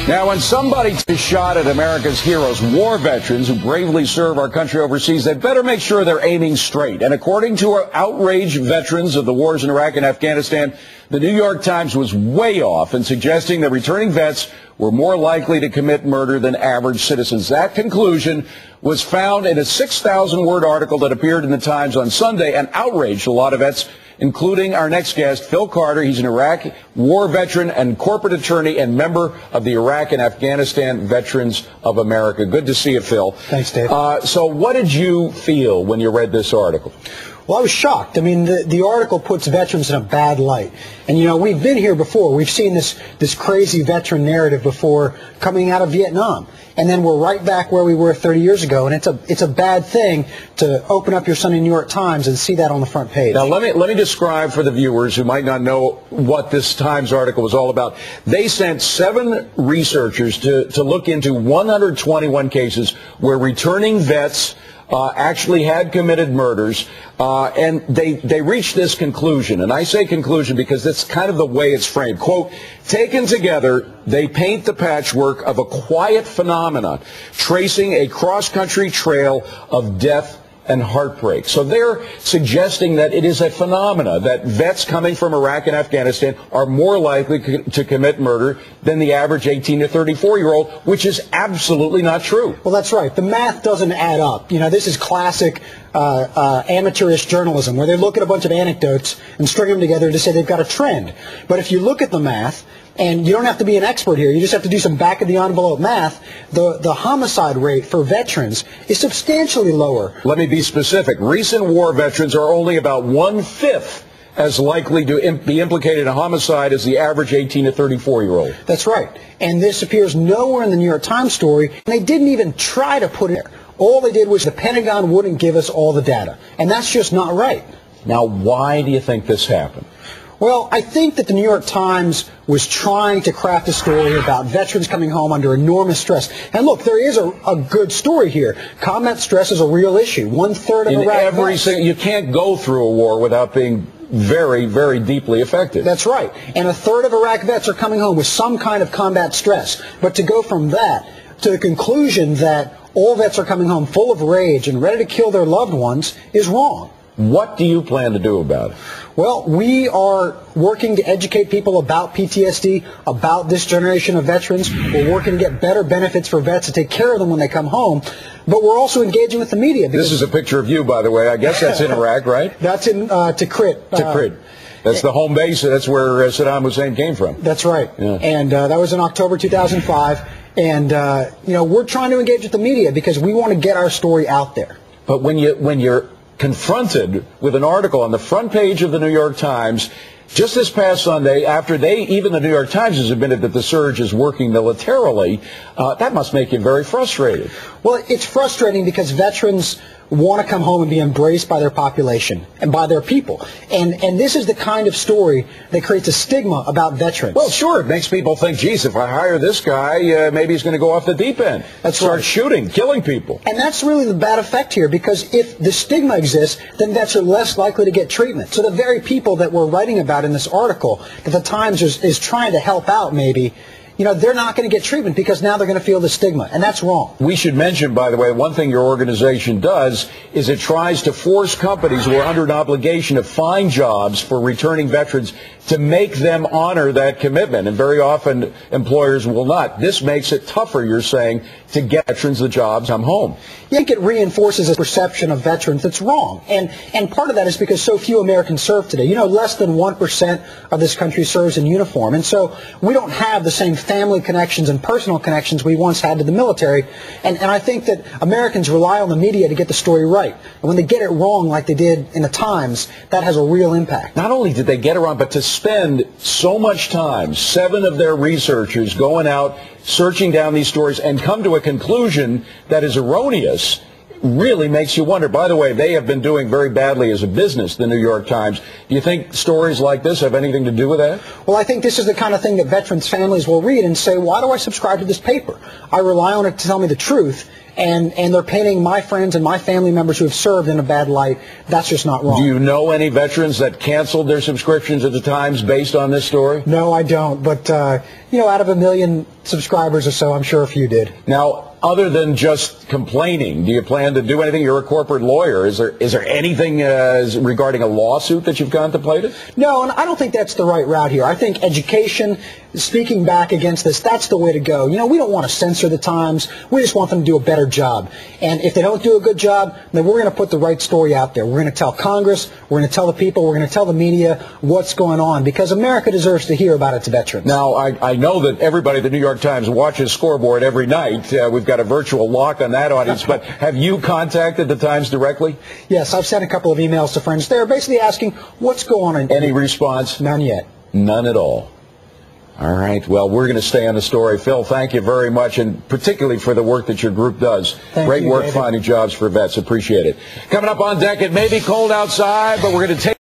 Now, when somebody takes a shot at America's heroes, war veterans who bravely serve our country overseas, they better make sure they're aiming straight. And according to our outraged veterans of the wars in Iraq and Afghanistan, the New York Times was way off in suggesting that returning vets were more likely to commit murder than average citizens. That conclusion was found in a 6,000-word article that appeared in the Times on Sunday and outraged a lot of vets, including our next guest, Phil Carter. He's an Iraq war veteran and corporate attorney and member of the Iraq and Afghanistan Veterans of America. Good to see you, Phil. Thanks, Dave. So what did you feel when you read this article? Well, I was shocked. I mean, the article puts veterans in a bad light. And, you know, we've been here before. We've seen this crazy veteran narrative before coming out of Vietnam. And then we're right back where we were 30 years ago. And it's a bad thing to open up your Sunday New York Times and see that on the front page. Now, let me describe for the viewers who might not know what this Times article was all about. They sent 7 researchers to look into 121 cases where returning vets actually had committed murders, and they reached this conclusion. And I say conclusion because that's kind of the way it's framed. Quote, taken together, they paint the patchwork of a quiet phenomenon, tracing a cross-country trail of death and heartbreak. So they're suggesting that it is a phenomena, that vets coming from Iraq and Afghanistan are more likely to commit murder than the average 18 to 34-year-old, which is absolutely not true. Well, that's right. The math doesn't add up. You know, this is classic amateurish journalism, where they look at a bunch of anecdotes and string them together to say they've got a trend. But if you look at the math, and you don't have to be an expert here, you just have to do some back-of-the-envelope math, the homicide rate for veterans is substantially lower. Let me be specific. Recent war veterans are only about 1/5 as likely to be implicated in a homicide as the average 18 to 34-year-old. That's right. And this appears nowhere in the New York Times story, and they didn't even try to put it there. All they did was the Pentagon wouldn't give us all the data, and that's just not right. Now, why do you think this happened? Well, I think that the New York Times was trying to craft a story about veterans coming home under enormous stress. And look, there is a good story here. Combat stress is a real issue. 1/3 of Iraq vets. You can't go through a war without being very, very deeply affected. That's right. And 1/3 of Iraq vets are coming home with some kind of combat stress. But to go from that to the conclusion that all vets are coming home full of rage and ready to kill their loved ones is wrong. What do you plan to do about it? Well, we are working to educate people about PTSD, about this generation of veterans. We're working to get better benefits for vets to take care of them when they come home. But we're also engaging with the media. This is a picture of you, by the way. I guess that's in Iraq, right? That's in Tikrit. Tikrit. That's the home base. That's where Saddam Hussein came from. That's right. Yeah. And that was in October 2005. And, you know, we're trying to engage with the media because we want to get our story out there. But when you're confronted with an article on the front page of the New York Times just this past Sunday, after even the New York Times has admitted that the surge is working militarily, that must make you very frustrated. Well, it's frustrating because veterans want to come home and be embraced by their population and by their people. And this is the kind of story that creates a stigma about veterans. Well, sure, it makes people think, geez, if I hire this guy, maybe he's going to go off the deep end. Start shooting, killing people. And that's really the bad effect here, because if the stigma exists, then vets are less likely to get treatment. So the very people that we're writing about in this article, that the Times is trying to help out maybe, you know, they're not going to get treatment because now they're going to feel the stigma, and that's wrong. We should mention, by the way, one thing your organization does is it tries to force companies who are under an obligation to find jobs for returning veterans to make them honor that commitment, and very often employers will not. This makes it tougher, you're saying, to get veterans the jobs come home. I think it reinforces a perception of veterans that's wrong, and part of that is because so few Americans serve today. You know, less than 1% of this country serves in uniform, and so we don't have the same family connections and personal connections we once had to the military, and I think that Americans rely on the media to get the story right, and when they get it wrong like they did in the Times, that has a real impact. Not only did they get it wrong, but to spend so much time, 7 of their researchers going out, searching down these stories, and come to a conclusion that is erroneous, really makes you wonder. By the way, they have been doing very badly as a business, the New York Times. Do you think stories like this have anything to do with that? Well, I think this is the kind of thing that veterans' families will read and say, why do I subscribe to this paper? I rely on it to tell me the truth, and they're painting my friends and my family members who have served in a bad light. That's just not wrong. Do you know any veterans that canceled their subscriptions at the Times based on this story? No, I don't. But, out of 1 million subscribers or so, I'm sure a few did. Now, other than just complaining, do you plan to do anything? You're a corporate lawyer. Is there anything regarding a lawsuit that you've contemplated? No, and I don't think that's the right route here. I think education, speaking back against this, that's the way to go. We don't want to censor the Times. We just want them to do a better job. And if they don't do a good job, then we're going to put the right story out there. We're going to tell Congress, we're going to tell the people, we're going to tell the media what's going on, because America deserves to hear about its veterans. Now, I know that everybody at the New York Times watches Scoreboard every night. We've got a virtual lock on that audience, but have you contacted the Times directly? Yes, I've sent a couple of emails to friends. They're basically asking what's going on. Any response? None yet. None at all. All right. Well, we're going to stay on the story. Phil, thank you very much, and particularly for the work that your group does. Great work finding jobs for vets. Appreciate it. Coming up on deck, it may be cold outside, but we're going to take